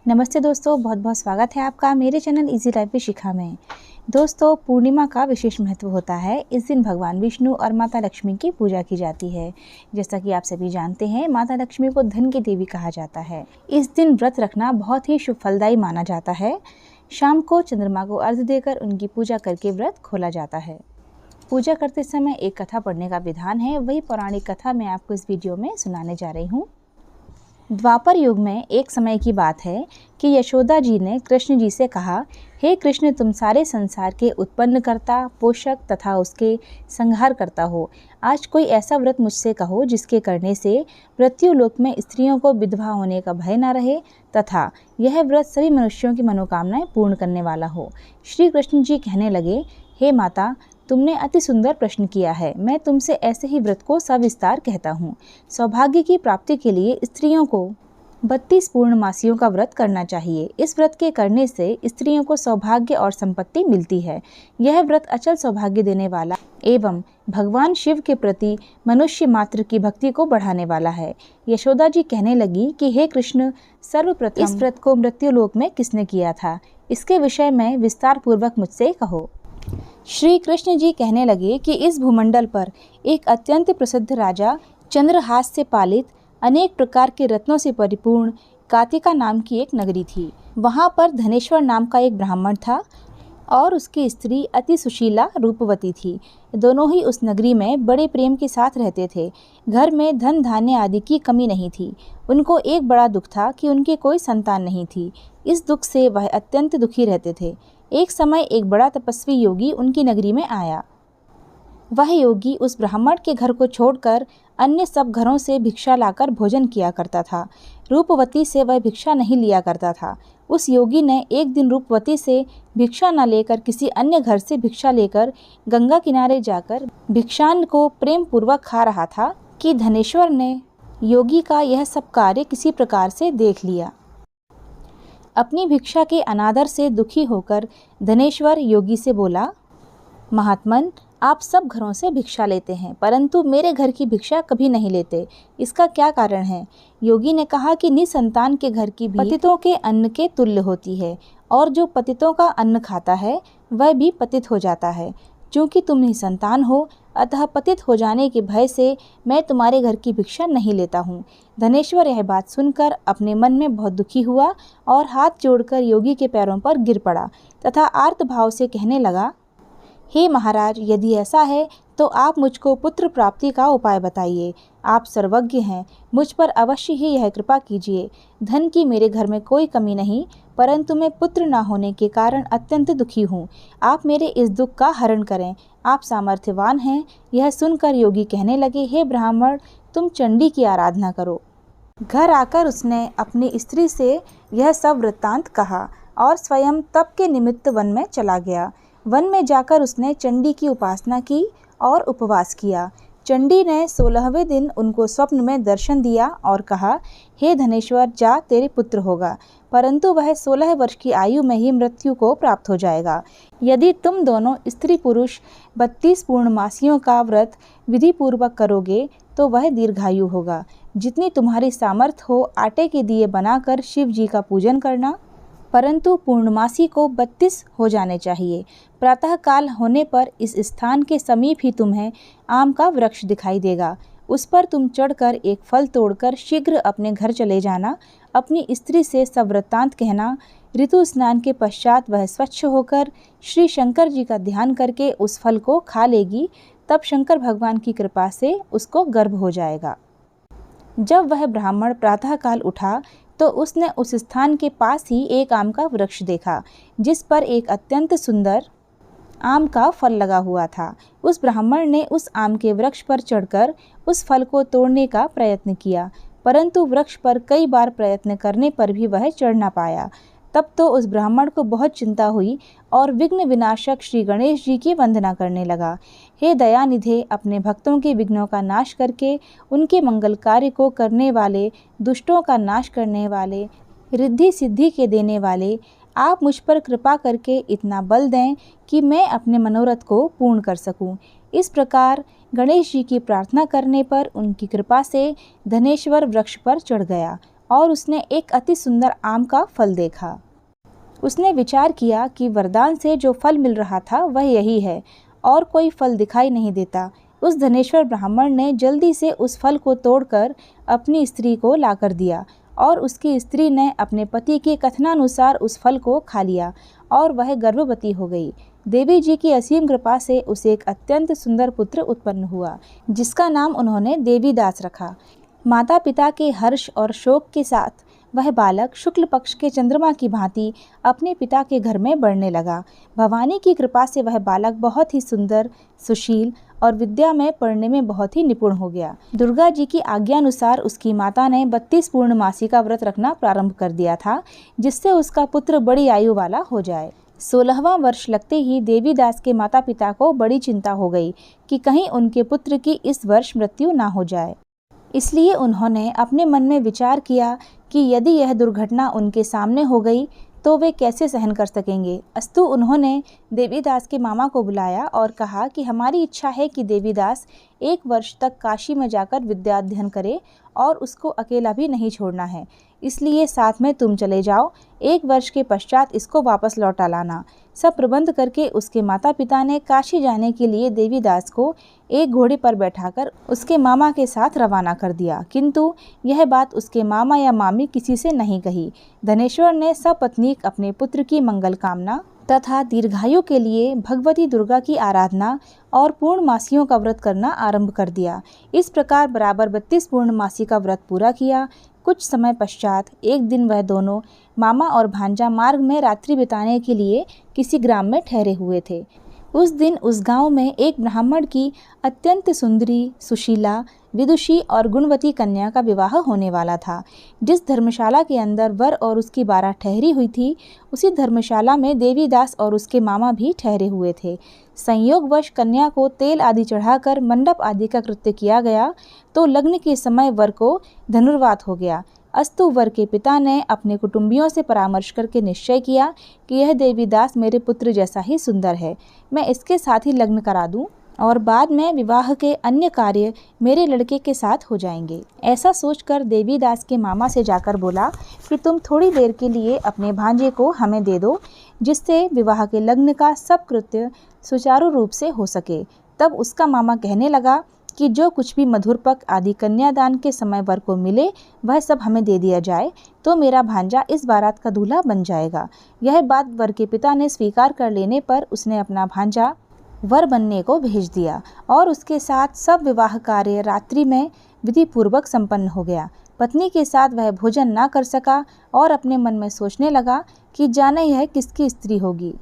नमस्ते दोस्तों, बहुत बहुत स्वागत है आपका मेरे चैनल इजी लाइफ विद शिखा में। दोस्तों, पूर्णिमा का विशेष महत्व होता है। इस दिन भगवान विष्णु और माता लक्ष्मी की पूजा की जाती है। जैसा कि आप सभी जानते हैं, माता लक्ष्मी को धन की देवी कहा जाता है। इस दिन व्रत रखना बहुत ही शुभ फलदायी माना जाता है। शाम को चंद्रमा को अर्घ्य देकर उनकी पूजा करके व्रत खोला जाता है। पूजा करते समय एक कथा पढ़ने का विधान है, वही पौराणिक कथा मैं आपको इस वीडियो में सुनाने जा रही हूँ। द्वापर युग में एक समय की बात है कि यशोदा जी ने कृष्ण जी से कहा, हे कृष्ण, तुम सारे संसार के उत्पन्न करता, पोषक तथा उसके संहार करता हो। आज कोई ऐसा व्रत मुझसे कहो जिसके करने से मृत्यु लोक में स्त्रियों को विधवा होने का भय न रहे तथा यह व्रत सभी मनुष्यों की मनोकामनाएं पूर्ण करने वाला हो। श्री कृष्ण जी कहने लगे, हे माता, तुमने अति सुंदर प्रश्न किया है। मैं तुमसे ऐसे ही व्रत को सविस्तार कहता हूँ। सौभाग्य की प्राप्ति के लिए स्त्रियों को 32 पूर्णमासियों का व्रत करना चाहिए। इस व्रत के करने से स्त्रियों को सौभाग्य और संपत्ति मिलती है। यह व्रत अचल सौभाग्य देने वाला एवं भगवान शिव के प्रति मनुष्य मात्र की भक्ति को बढ़ाने वाला है। यशोदा जी कहने लगी कि हे कृष्ण, सर्वप्रथम इस व्रत को मृत्युलोक में किसने किया था, इसके विषय में विस्तार पूर्वक मुझसे कहो। श्री कृष्ण जी कहने लगे कि इस भूमंडल पर एक अत्यंत प्रसिद्ध राजा, चंद्रहास से पालित, अनेक प्रकार के रत्नों से परिपूर्ण कातिका नाम की एक नगरी थी। वहाँ पर धनेश्वर नाम का एक ब्राह्मण था और उसकी स्त्री अति सुशीला रूपवती थी। दोनों ही उस नगरी में बड़े प्रेम के साथ रहते थे। घर में धन धान्य आदि की कमी नहीं थी। उनको एक बड़ा दुख था कि उनके कोई संतान नहीं थी। इस दुख से वह अत्यंत दुखी रहते थे। एक समय एक बड़ा तपस्वी योगी उनकी नगरी में आया। वह योगी उस ब्राह्मण के घर को छोड़कर अन्य सब घरों से भिक्षा लाकर भोजन किया करता था। रूपवती से वह भिक्षा नहीं लिया करता था। उस योगी ने एक दिन रूपवती से भिक्षा न लेकर किसी अन्य घर से भिक्षा लेकर गंगा किनारे जाकर भिक्षान्न को प्रेम पूर्वक खा रहा था कि धनेश्वर ने योगी का यह सब कार्य किसी प्रकार से देख लिया। अपनी भिक्षा के अनादर से दुखी होकर धनेश्वर योगी से बोला, महात्मन, आप सब घरों से भिक्षा लेते हैं परंतु मेरे घर की भिक्षा कभी नहीं लेते, इसका क्या कारण है? योगी ने कहा कि निसंतान के घर की भी पतितों के अन्न के तुल्य होती है और जो पतितों का अन्न खाता है वह भी पतित हो जाता है। चूँकि तुम निसंतान हो, अतः पतित हो जाने के भय से मैं तुम्हारे घर की भिक्षा नहीं लेता हूँ। धनेश्वर यह बात सुनकर अपने मन में बहुत दुखी हुआ और हाथ जोड़कर योगी के पैरों पर गिर पड़ा तथा आर्त भाव से कहने लगा, हे महाराज, यदि ऐसा है तो आप मुझको पुत्र प्राप्ति का उपाय बताइए। आप सर्वज्ञ हैं, मुझ पर अवश्य ही यह कृपा कीजिए। धन की मेरे घर में कोई कमी नहीं, परंतु मैं पुत्र न होने के कारण अत्यंत दुखी हूँ। आप मेरे इस दुख का हरण करें, आप सामर्थ्यवान हैं। यह सुनकर योगी कहने लगे, हे ब्राह्मण, तुम चंडी की आराधना करो। घर आकर उसने अपनी स्त्री से यह सब वृत्तांत कहा और स्वयं तप के निमित्त वन में चला गया। वन में जाकर उसने चंडी की उपासना की और उपवास किया। चंडी ने 16वें दिन उनको स्वप्न में दर्शन दिया और कहा, हे धनेश्वर, जा, तेरे पुत्र होगा, परंतु वह 16 वर्ष की आयु में ही मृत्यु को प्राप्त हो जाएगा। यदि तुम दोनों स्त्री पुरुष 32 पूर्णमासियों का व्रत विधि पूर्वक करोगे तो वह दीर्घायु होगा। जितनी तुम्हारी सामर्थ्य हो, आटे के दिए बनाकर शिव जी का पूजन करना, परंतु पूर्णमासी को 32 हो जाने चाहिए। प्रातः काल होने पर इस स्थान के समीप ही तुम्हें आम का वृक्ष दिखाई देगा। उस पर तुम चढ़कर एक फल तोड़कर शीघ्र अपने घर चले जाना। अपनी स्त्री से सब वृत्तांत कहना। ऋतु स्नान के पश्चात वह स्वच्छ होकर श्री शंकर जी का ध्यान करके उस फल को खा लेगी। तब शंकर भगवान की कृपा से उसको गर्भ हो जाएगा। जब वह ब्राह्मण प्रातःकाल उठा तो उसने उस स्थान के पास ही एक आम का वृक्ष देखा जिस पर एक अत्यंत सुंदर आम का फल लगा हुआ था। उस ब्राह्मण ने उस आम के वृक्ष पर चढ़कर उस फल को तोड़ने का प्रयत्न किया, परंतु वृक्ष पर कई बार प्रयत्न करने पर भी वह चढ़ ना पाया। तब तो उस ब्राह्मण को बहुत चिंता हुई और विघ्न विनाशक श्री गणेश जी की वंदना करने लगा। हे दयानिधे, अपने भक्तों के विघ्नों का नाश करके उनके मंगल कार्य को करने वाले, दुष्टों का नाश करने वाले, रिद्धि सिद्धि के देने वाले, आप मुझ पर कृपा करके इतना बल दें कि मैं अपने मनोरथ को पूर्ण कर सकूं। इस प्रकार गणेश जी की प्रार्थना करने पर उनकी कृपा से धनेश्वर वृक्ष पर चढ़ गया और उसने एक अति सुंदर आम का फल देखा। उसने विचार किया कि वरदान से जो फल मिल रहा था वह यही है और कोई फल दिखाई नहीं देता। उस धनेश्वर ब्राह्मण ने जल्दी से उस फल को तोड़कर अपनी स्त्री को लाकर दिया और उसकी स्त्री ने अपने पति के कथनानुसार उस फल को खा लिया और वह गर्भवती हो गई। देवी जी की असीम कृपा से उसे एक अत्यंत सुंदर पुत्र उत्पन्न हुआ, जिसका नाम उन्होंने देवीदास रखा। माता पिता के हर्ष और शोक के साथ वह बालक शुक्ल पक्ष के चंद्रमा की भांति अपने पिता के घर में बढ़ने लगा। भवानी की कृपा से वह बालक बहुत ही सुंदर, सुशील और विद्या में पढ़ने में बहुत ही निपुण हो गया। दुर्गा जी की आज्ञानुसार उसकी माता ने 32 पूर्णमासी का व्रत रखना प्रारंभ कर दिया था, जिससे उसका पुत्र बड़ी आयु वाला हो जाए। 16वां वर्ष लगते ही देवीदास के माता पिता को बड़ी चिंता हो गई कि कहीं उनके पुत्र की इस वर्ष मृत्यु ना हो जाए। इसलिए उन्होंने अपने मन में विचार किया कि यदि यह दुर्घटना उनके सामने हो गई तो वे कैसे सहन कर सकेंगे। अस्तु उन्होंने देवीदास के मामा को बुलाया और कहा कि हमारी इच्छा है कि देवीदास 1 वर्ष तक काशी में जाकर विद्या अध्ययन करे और उसको अकेला भी नहीं छोड़ना है, इसलिए साथ में तुम चले जाओ। 1 वर्ष के पश्चात इसको वापस लौटा लाना। सब प्रबंध करके उसके माता पिता ने काशी जाने के लिए देवीदास को एक घोड़े पर बैठाकर उसके मामा के साथ रवाना कर दिया, किंतु यह बात उसके मामा या मामी किसी से नहीं कही। धनेश्वर ने सपत्नीक अपने पुत्र की मंगल कामना तथा दीर्घायु के लिए भगवती दुर्गा की आराधना और पूर्णमासियों का व्रत करना आरंभ कर दिया। इस प्रकार बराबर 32 पूर्णमासी का व्रत पूरा किया। कुछ समय पश्चात एक दिन वह दोनों मामा और भांजा मार्ग में रात्रि बिताने के लिए किसी ग्राम में ठहरे हुए थे। उस दिन उस गांव में एक ब्राह्मण की अत्यंत सुंदरी, सुशीला, विदुषी और गुणवती कन्या का विवाह होने वाला था। जिस धर्मशाला के अंदर वर और उसकी बारात ठहरी हुई थी, उसी धर्मशाला में देवीदास और उसके मामा भी ठहरे हुए थे। संयोगवश कन्या को तेल आदि चढ़ाकर मंडप आदि का कृत्य किया गया तो लग्न के समय वर को धनुर्वात हो गया। अस्तु वर के पिता ने अपने कुटुंबियों से परामर्श करके निश्चय किया कि यह देवीदास मेरे पुत्र जैसा ही सुंदर है, मैं इसके साथ ही लग्न करा दूं और बाद में विवाह के अन्य कार्य मेरे लड़के के साथ हो जाएंगे। ऐसा सोचकर देवीदास के मामा से जाकर बोला कि तुम थोड़ी देर के लिए अपने भांजे को हमें दे दो, जिससे विवाह के लग्न का सब कृत्य सुचारू रूप से हो सके। तब उसका मामा कहने लगा कि जो कुछ भी मधुरपक आदि कन्यादान के समय वर को मिले वह सब हमें दे दिया जाए तो मेरा भांजा इस बारात का दूल्हा बन जाएगा। यह बात वर के पिता ने स्वीकार कर लेने पर उसने अपना भांजा वर बनने को भेज दिया और उसके साथ सब विवाह कार्य रात्रि में विधि पूर्वक संपन्न हो गया। पत्नी के साथ वह भोजन ना कर सका और अपने मन में सोचने लगा कि जाने यह किसकी स्त्री होगी।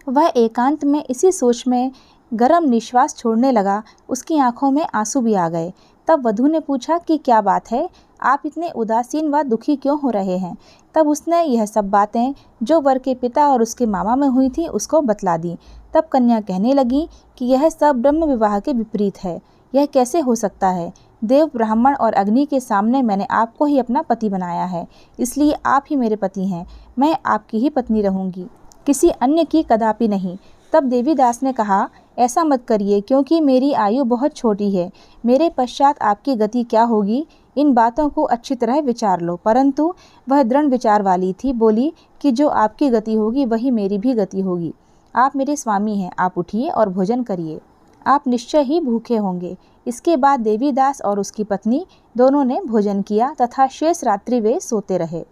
वह एकांत में इसी सोच में गरम निश्वास छोड़ने लगा। उसकी आंखों में आंसू भी आ गए। तब वधू ने पूछा कि क्या बात है, आप इतने उदासीन व दुखी क्यों हो रहे हैं। तब उसने यह सब बातें जो वर के पिता और उसके मामा में हुई थी उसको बतला दी। तब कन्या कहने लगी कि यह सब ब्रह्म विवाह के विपरीत है, यह कैसे हो सकता है। देव, ब्राह्मण और अग्नि के सामने मैंने आपको ही अपना पति बनाया है, इसलिए आप ही मेरे पति हैं। मैं आपकी ही पत्नी रहूंगी, किसी अन्य की कदापि नहीं। तब देवीदास ने कहा, ऐसा मत करिए, क्योंकि मेरी आयु बहुत छोटी है। मेरे पश्चात आपकी गति क्या होगी, इन बातों को अच्छी तरह विचार लो। परंतु वह दृढ़ विचार वाली थी। बोली कि जो आपकी गति होगी वही मेरी भी गति होगी। आप मेरे स्वामी हैं, आप उठिए और भोजन करिए, आप निश्चय ही भूखे होंगे। इसके बाद देवीदास और उसकी पत्नी दोनों ने भोजन किया तथा शेष रात्रि वे सोते रहे।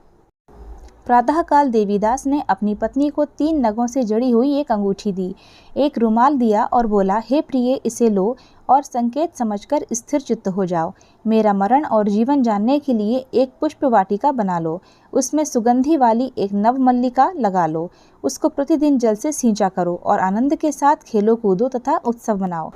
प्रातःकाल देवीदास ने अपनी पत्नी को 3 नगों से जड़ी हुई एक अंगूठी दी, एक रुमाल दिया और बोला, हे प्रिय, इसे लो और संकेत समझकर स्थिर चित्त हो जाओ। मेरा मरण और जीवन जानने के लिए एक पुष्प वाटिका बना लो, उसमें सुगंधी वाली एक नवमल्लिका लगा लो। उसको प्रतिदिन जल से सींचा करो और आनंद के साथ खेलो कूदो तथा उत्सव मनाओ।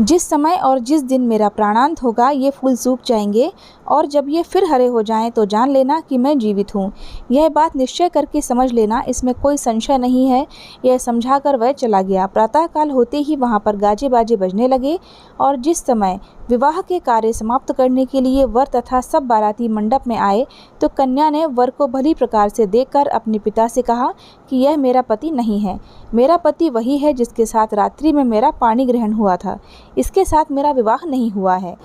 जिस समय और जिस दिन मेरा प्राणांत होगा ये फूल सूख जाएंगे और जब ये फिर हरे हो जाएं तो जान लेना कि मैं जीवित हूँ। यह बात निश्चय करके समझ लेना, इसमें कोई संशय नहीं है। यह समझाकर वह चला गया। प्रातःकाल होते ही वहाँ पर गाजे बाजे बजने लगे और जिस समय विवाह के कार्य समाप्त करने के लिए वर तथा सब बाराती मंडप में आए तो कन्या ने वर को भली प्रकार से देखकर अपने पिता से कहा कि यह मेरा पति नहीं है। मेरा पति वही है जिसके साथ रात्रि में मेरा पाणी ग्रहण हुआ था, इसके साथ मेरा विवाह नहीं हुआ है।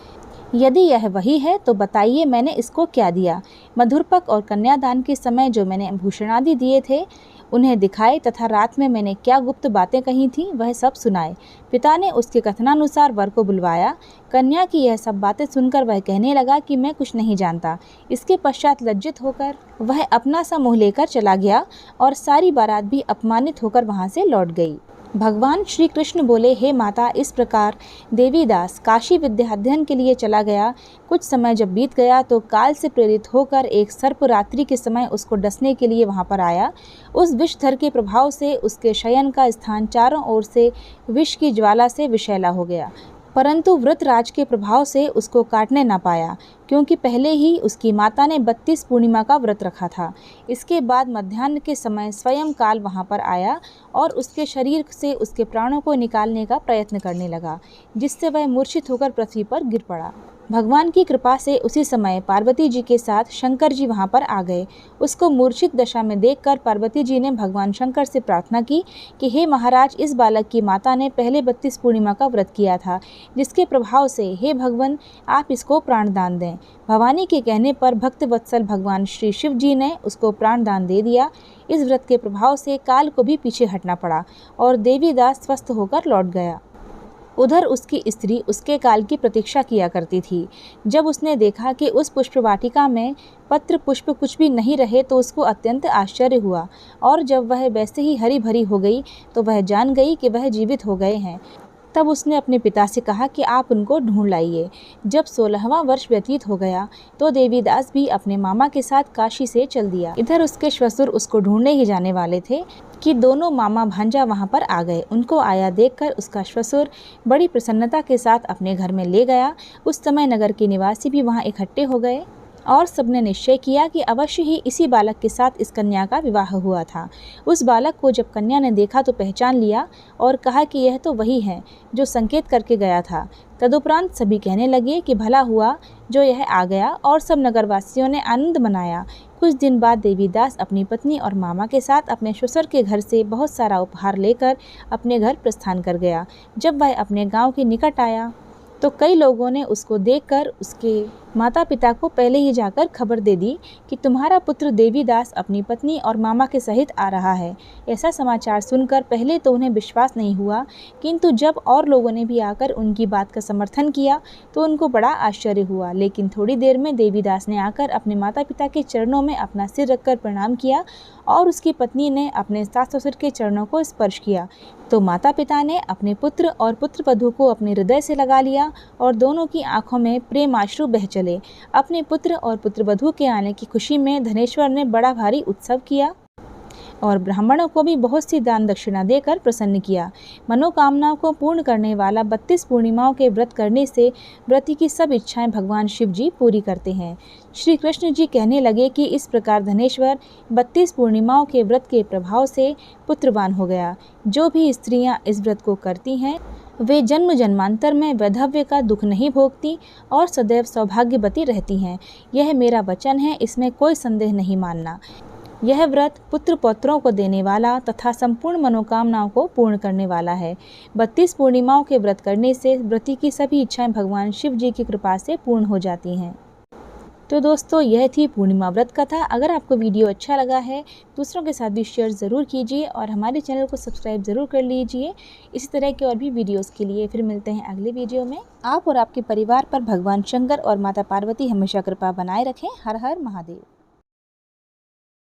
यदि यह वही है तो बताइए मैंने इसको क्या दिया। मधुरपक और कन्यादान के समय जो मैंने भूषण आदि दिए थे उन्हें दिखाए तथा रात में मैंने क्या गुप्त बातें कही थीं वह सब सुनाए। पिता ने उसके कथनानुसार वर को बुलवाया। कन्या की यह सब बातें सुनकर वह कहने लगा कि मैं कुछ नहीं जानता। इसके पश्चात लज्जित होकर वह अपना सा मुँह लेकर चला गया और सारी बारात भी अपमानित होकर वहाँ से लौट गई। भगवान श्री कृष्ण बोले, हे माता, इस प्रकार देवीदास काशी विद्याध्ययन के लिए चला गया। कुछ समय जब बीत गया तो काल से प्रेरित होकर एक सर्प रात्रि के समय उसको डसने के लिए वहां पर आया। उस विषधर के प्रभाव से उसके शयन का स्थान चारों ओर से विष की ज्वाला से विषैला हो गया, परंतु वृतराज के प्रभाव से उसको काटने न पाया, क्योंकि पहले ही उसकी माता ने 32 पूर्णिमा का व्रत रखा था। इसके बाद मध्याह्न के समय स्वयं काल वहाँ पर आया और उसके शरीर से उसके प्राणों को निकालने का प्रयत्न करने लगा, जिससे वह मूर्छित होकर पृथ्वी पर गिर पड़ा। भगवान की कृपा से उसी समय पार्वती जी के साथ शंकर जी वहाँ पर आ गए। उसको मूर्छित दशा में देखकर पार्वती जी ने भगवान शंकर से प्रार्थना की कि हे महाराज, इस बालक की माता ने पहले 32 पूर्णिमा का व्रत किया था, जिसके प्रभाव से हे भगवान आप इसको प्राणदान दें। भवानी के कहने पर भक्त वत्सल भगवान श्री शिव जी ने उसको प्राणदान दे दिया। इस व्रत के प्रभाव से काल को भी पीछे हटना पड़ा और देवीदास स्वस्थ होकर लौट गया। उधर उसकी स्त्री उसके काल की प्रतीक्षा किया करती थी। जब उसने देखा कि उस पुष्प वाटिका में पत्र पुष्प कुछ भी नहीं रहे तो उसको अत्यंत आश्चर्य हुआ, और जब वह वैसे ही हरी भरी हो गई तो वह जान गई कि वह जीवित हो गए हैं। तब उसने अपने पिता से कहा कि आप उनको ढूंढ लाइए। जब 16वां वर्ष व्यतीत हो गया तो देवीदास भी अपने मामा के साथ काशी से चल दिया। इधर उसके श्वशुर उसको ढूंढने ही जाने वाले थे कि दोनों मामा भांजा वहां पर आ गए। उनको आया देखकर उसका श्वशुर बड़ी प्रसन्नता के साथ अपने घर में ले गया। उस समय नगर के निवासी भी वहां इकट्ठे हो गए और सबने निश्चय किया कि अवश्य ही इसी बालक के साथ इस कन्या का विवाह हुआ था। उस बालक को जब कन्या ने देखा तो पहचान लिया और कहा कि यह तो वही है जो संकेत करके गया था। तदुपरांत सभी कहने लगे कि भला हुआ जो यह आ गया, और सब नगरवासियों ने आनंद मनाया। कुछ दिन बाद देवीदास अपनी पत्नी और मामा के साथ अपने ससुर के घर से बहुत सारा उपहार लेकर अपने घर प्रस्थान कर गया। जब वह अपने गाँव के निकट आया तो कई लोगों ने उसको देखकर उसके माता पिता को पहले ही जाकर खबर दे दी कि तुम्हारा पुत्र देवीदास अपनी पत्नी और मामा के सहित आ रहा है। ऐसा समाचार सुनकर पहले तो उन्हें विश्वास नहीं हुआ, किंतु जब और लोगों ने भी आकर उनकी बात का समर्थन किया तो उनको बड़ा आश्चर्य हुआ। लेकिन थोड़ी देर में देवीदास ने आकर अपने माता पिता के चरणों में अपना सिर रखकर प्रणाम किया और उसकी पत्नी ने अपने सास ससुर के चरणों को स्पर्श किया तो माता पिता ने अपने पुत्र और पुत्रवधू को अपने हृदय से लगा लिया और दोनों की आंखों में प्रेमाश्रु बह चले। अपने पुत्र और पुत्रवधू के आने की खुशी में धनेश्वर ने बड़ा भारी उत्सव किया और ब्राह्मणों को भी बहुत सी दान दक्षिणा देकर प्रसन्न किया। मनोकामनाओं को पूर्ण करने वाला 32 पूर्णिमाओं के व्रत करने से व्रती की सब इच्छाएं भगवान शिव जी पूरी करते हैं। श्री कृष्ण जी कहने लगे कि इस प्रकार धनेश्वर 32 पूर्णिमाओं के व्रत के प्रभाव से पुत्रवान हो गया। जो भी स्त्रियां इस व्रत को करती हैं वे जन्म जन्मांतर में वैधव्य का दुख नहीं भोगती और सदैव सौभाग्यवती रहती हैं। यह मेरा वचन है, इसमें कोई संदेह नहीं मानना। यह व्रत पुत्र पौत्रों को देने वाला तथा संपूर्ण मनोकामनाओं को पूर्ण करने वाला है। 32 पूर्णिमाओं के व्रत करने से व्रती की सभी इच्छाएं भगवान शिव जी की कृपा से पूर्ण हो जाती हैं। तो दोस्तों, यह थी पूर्णिमा व्रत कथा। अगर आपको वीडियो अच्छा लगा है दूसरों के साथ भी शेयर ज़रूर कीजिए और हमारे चैनल को सब्सक्राइब ज़रूर कर लीजिए। इसी तरह के और भी वीडियोस के लिए फिर मिलते हैं अगले वीडियो में। आप और आपके परिवार पर भगवान शंकर और माता पार्वती हमेशा कृपा बनाए रखें। हर हर महादेव।